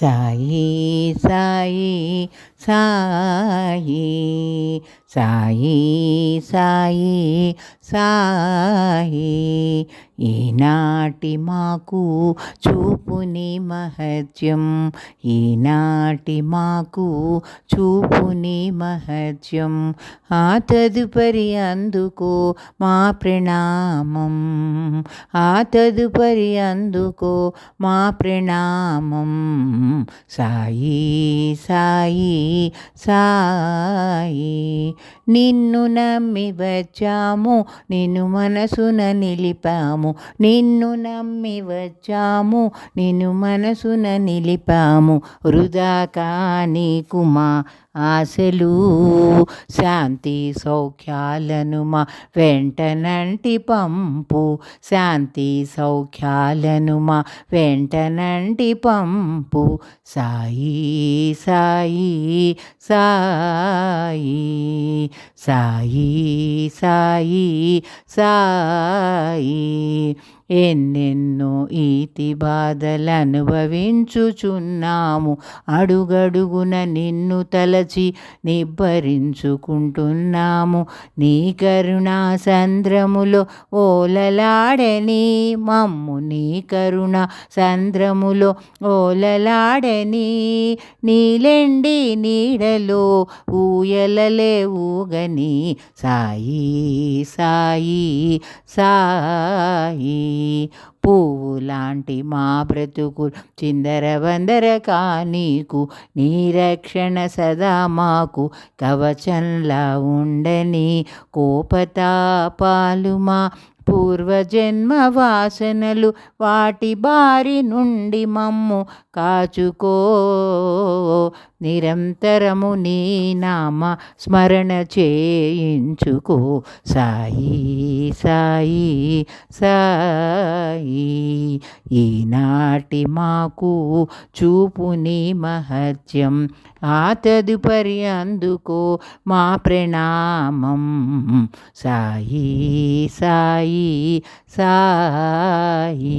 సాయి సాయి సాయి సాయి సాయి సాయి ఈనాటి మాకు చూపుని మహత్యం, ఈనాటి మాకు చూపుని మహత్యం. ఆ తదుపరి అందుకో మా ప్రణామం, ఆ తదుపరి అందుకో మా ప్రణామం. సాయి సాయి సాయి నిన్ను నమ్మి వచ్చాము, నిన్ను మనసున నిలిపాము, నిన్ను నమ్మి వచ్చాము, నిన్ను మనసున నిలిపాము. వృధా కానీకు మా ఆశలు, శాంతి సౌఖ్యాలను మా వెంటనంటి పంపు, శాంతి సౌఖ్యాలను మా వెంటనంటి పంపు. సాయి సాయి సాయి సాయి సాయి సాయి ఎన్నెన్నో ఈతి బాధలు అనుభవించుచున్నాము, అడుగడుగున నిన్ను తలచి నిబ్బరించుకుంటున్నాము. నీ కరుణా సంద్రములో ఓలలాడని మమ్ము, నీ కరుణా సంద్రములో ఓలలాడని, నీలెండి నీడలో ఊయలలే ఊగని. సాయి సాయి సాయి పువ్వులాంటి మా బ్రతుకులు చిందరవందర కానీకు, నీ రక్షణ సదా మాకు కవచంలా ఉండని. కోపతాపాలు మా పూర్వజన్మ వాసనలు, వాటి బారి నుండి మమ్ము కాచుకో. నిరంతరము నీ నామ స్మరణ చేయించుకో. సాయి సాయి సాయి ఈనాటి మాకు చూపుని మహత్యం, ఆ తదుపరి అందుకో మా ప్రణామం. సాయి సాయి సాయి.